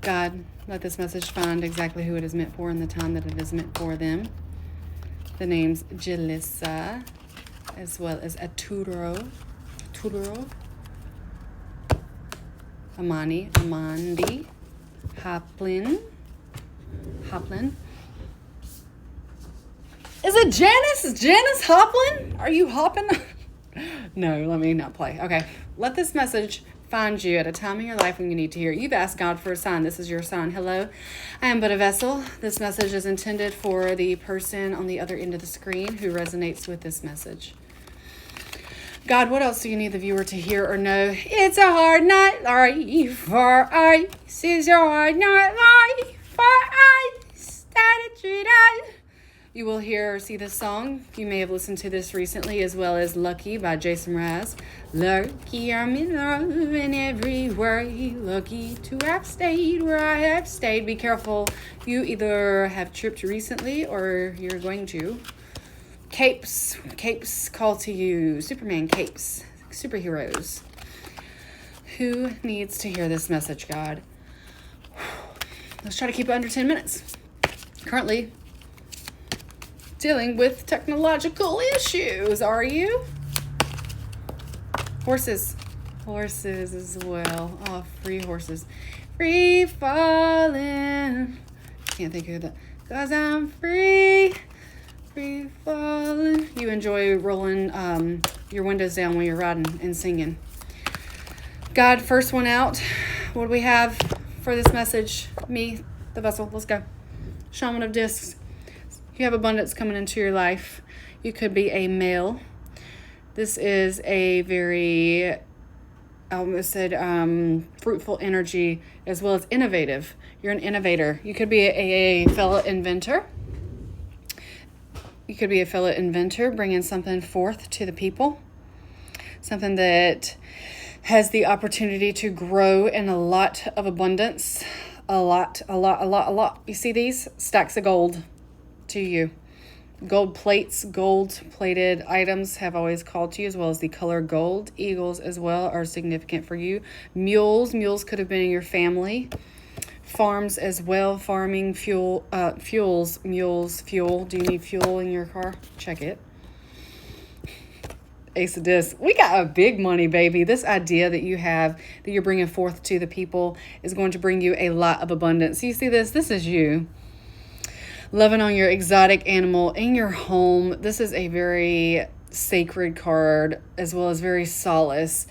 God, let this message find exactly who it is meant for in the time that it is meant for them. The names Jalissa, as well as Arturo, Amandi, Hoplin. Is it Janice? Janice Hoplin? Are you hopping? No, let me not play. Okay. Let this message find you at a time in your life when you need to hear it. You've asked God for a sign. This is your sign. Hello, I am but a vessel. This message is intended for the person on the other end of the screen who resonates with this message. God, what else do you need the viewer to hear or know? It's a hard night life for ice. It's a hard night life for ice. You will hear or see this song. You may have listened to this recently, as well as Lucky by Jason Mraz. Lucky I'm in love in every way. Lucky to have stayed where I have stayed. Be careful. You either have tripped recently or you're going to. Capes call to you. Superman capes. Superheroes. Who needs to hear this message, God? Let's try to keep it under 10 minutes. Currently dealing with technological issues, are you? Horses as well. Oh, free horses. Free falling. Can't think of that. 'Cause I'm free falling. You enjoy rolling your windows down when you're riding and singing. God, first one out. What do we have for this message? Me, the vessel. Let's go. Shaman of Discs. You have abundance coming into your life. You could be a male. This is a very, I almost said, fruitful energy, as well as innovative. You're an innovator. You could be a fellow inventor. You could be a fellow inventor, bringing something forth to the people. Something that has the opportunity to grow in a lot of abundance. A lot. You see these? Stacks of gold to you. Gold plates, gold-plated items have always called to you, as well as the color gold. Eagles as well are significant for you. Mules could have been in your family. Farms as well, farming, fuels, mules, fuel. Do you need fuel in your car? Check it. Ace of Discs. We got a big money, baby. This idea that you have, that you're bringing forth to the people, is going to bring you a lot of abundance. You see this? This is you. Loving on your exotic animal in your home. This is a very sacred card, as well as very solace.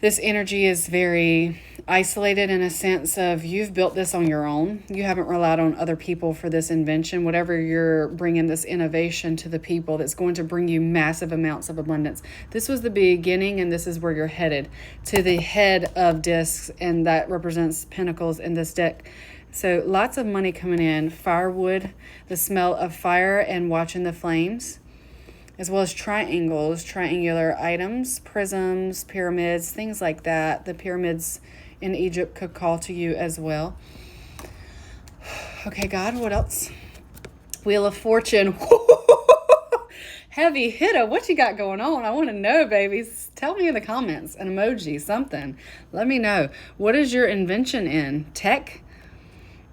This energy is very isolated in a sense of you've built this on your own. You haven't relied on other people for this invention. Whatever you're bringing this innovation to the people, that's going to bring you massive amounts of abundance. This was the beginning, and this is where you're headed, to the head of discs, and that represents pentacles in this deck. So lots of money coming in. Firewood, the smell of fire and watching the flames, as well as triangles, triangular items, prisms, pyramids, things like that. The pyramids in Egypt could call to you as well. Okay, God, what else? Wheel of Fortune. Heavy hitter. What you got going on? I want to know, babies. Tell me in the comments. An emoji, something. Let me know. What is your invention in? Tech?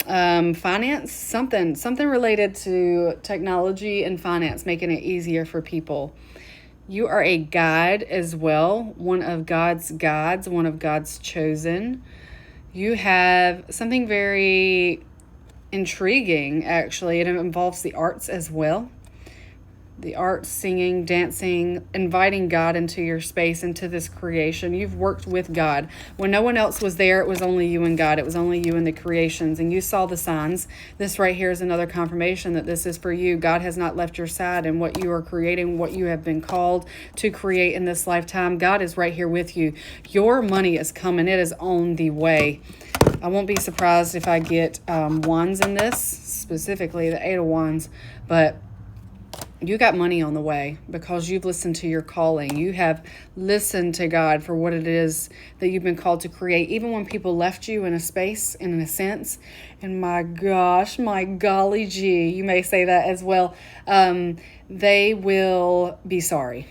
Finance? Something related to technology and finance, making it easier for people. You are a guide as well, one of God's gods, one of God's chosen. You have something very intriguing, actually. It involves the arts as well. The arts, singing, dancing, inviting God into your space, into this creation. You've worked with God. When no one else was there, it was only you and God. It was only you and the creations, and you saw the signs. This right here is another confirmation that this is for you. God has not left your side in what you are creating, what you have been called to create in this lifetime. God is right here with you. Your money is coming. It is on the way. I won't be surprised if I get wands in this, specifically the 8 of Wands, but you got money on the way because you've listened to your calling. You have listened to God for what it is that you've been called to create. Even when people left you in a space, in a sense, and my gosh, my golly gee, you may say that as well, they will be sorry.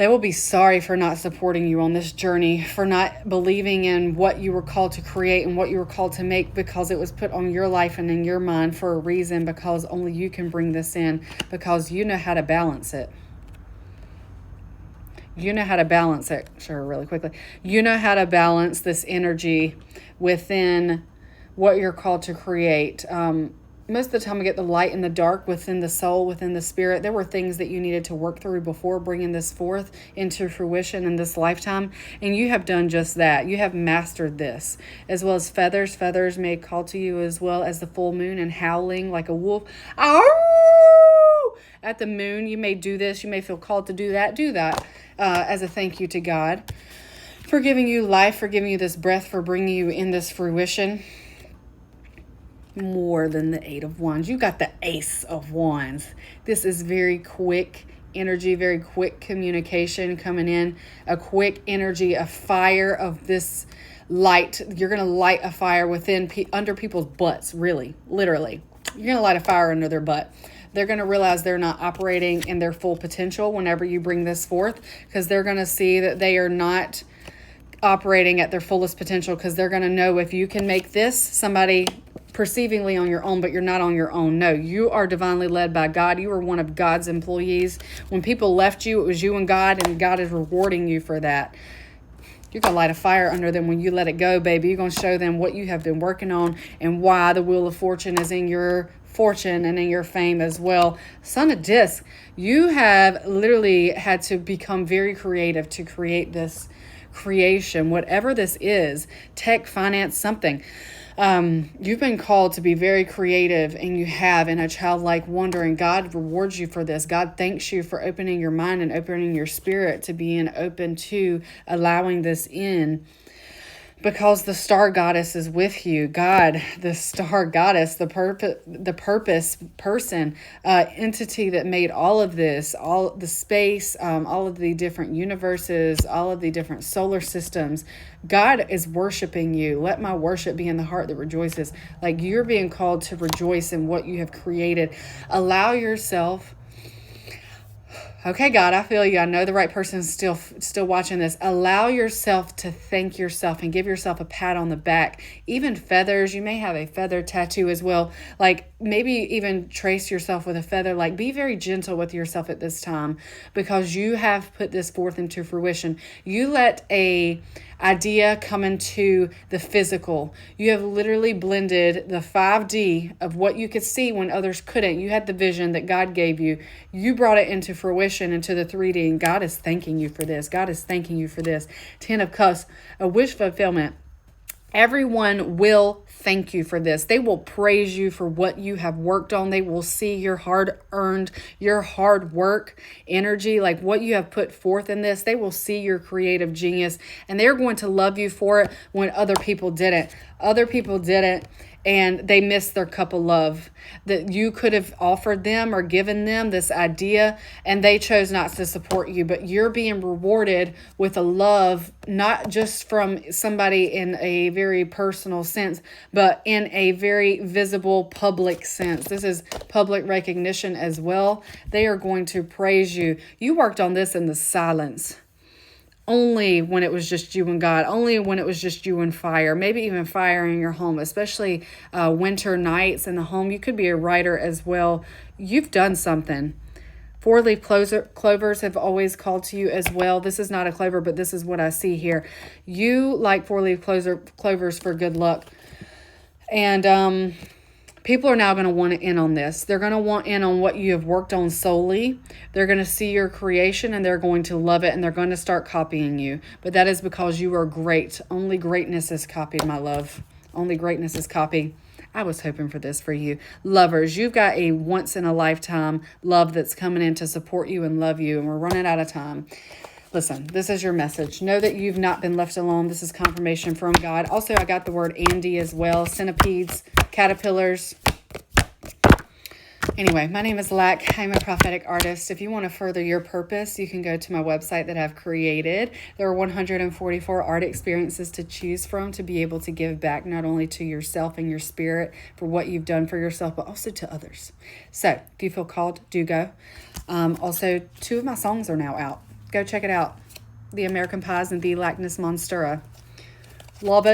They will be sorry for not supporting you on this journey, for not believing in what you were called to create and what you were called to make, because it was put on your life and in your mind for a reason, because only you can bring this in, because you know how to balance it. You know how to balance it. Sure, really quickly. You know how to balance this energy within what you're called to create. Most of the time we get the light and the dark within the soul, within the spirit. There were things that you needed to work through before bringing this forth into fruition in this lifetime. And you have done just that. You have mastered this. As well as feathers. Feathers may call to you, as well as the full moon and howling like a wolf. Ow! At the moon, you may do this. You may feel called to do that. Do that as a thank you to God for giving you life, for giving you this breath, for bringing you in this fruition. More than the Eight of Wands. You got the Ace of Wands. This is very quick energy, very quick communication coming in, a quick energy, a fire of this light. You're going to light a fire under people's butts, really, literally. You're going to light a fire under their butt. They're going to realize they're not operating in their full potential whenever you bring this forth, because they're going to see that they are not operating at their fullest potential, because they're going to know if you can make this somebody perceivingly on your own, but you're not on your own. No, you are divinely led by God. You are one of God's employees. When people left you, it was you and God is rewarding you for that. You're going to light a fire under them when you let it go, baby. You're going to show them what you have been working on and why the Wheel of Fortune is in your fortune and in your fame as well. Son of Disc, you have literally had to become very creative to create this creation, whatever this is, tech, finance, something. You've been called to be very creative, and you have, in a childlike wonder, and God rewards you for this. God thanks you for opening your mind and opening your spirit to being open to allowing this in, because the star goddess is with you. God, the star goddess, the purpose person, entity that made all of this, all the space, all of the different universes, all of the different solar systems. God is worshiping you. Let my worship be in the heart that rejoices. Like, you're being called to rejoice in what you have created. Allow yourself. Okay, God, I feel you. I know the right person is still watching this. Allow yourself to thank yourself and give yourself a pat on the back. Even feathers. You may have a feather tattoo as well. Like, maybe even trace yourself with a feather. Like, be very gentle with yourself at this time, because you have put this forth into fruition. You let a idea come into the physical. You have literally blended the 5D of what you could see when others couldn't. You had the vision that God gave you. You brought it into fruition, into the 3D, and God is thanking you for this. God is thanking you for this. 10 of Cups, a wish fulfillment. Everyone will thank you for this. They will praise you for what you have worked on. They will see your hard-earned, your hard work, energy, like what you have put forth in this. They will see your creative genius, and they're going to love you for it when other people didn't. Other people didn't, and they missed their cup of love that you could have offered them or given them this idea, and they chose not to support you. But you're being rewarded with a love, not just from somebody in a very personal sense, but in a very visible public sense. This is public recognition as well. They are going to praise you. You worked on this in the silence. Only when it was just you and God, only when it was just you and fire, maybe even fire in your home, especially winter nights in the home. You could be a writer as well. You've done something. 4-leaf clovers have always called to you as well. This is not a clover, but this is what I see here. You like 4-leaf clovers for good luck. And people are now going to want in on this. They're going to want in on what you have worked on solely. They're going to see your creation, and they're going to love it, and they're going to start copying you. But that is because you are great. Only greatness is copied, my love. Only greatness is copied. I was hoping for this for you. Lovers, you've got a once-in-a-lifetime love that's coming in to support you and love you, and we're running out of time. Listen, this is your message. Know that you've not been left alone. This is confirmation from God. Also, I got the word Andy as well. Centipedes, caterpillars. Anyway, my name is Lack. I'm a prophetic artist. If you want to further your purpose, you can go to my website that I've created. There are 144 art experiences to choose from to be able to give back not only to yourself and your spirit for what you've done for yourself, but also to others. So if you feel called, do go. Also, 2 of my songs are now out. Go check it out. The American Pies and the Lachnus Monstera. Love it.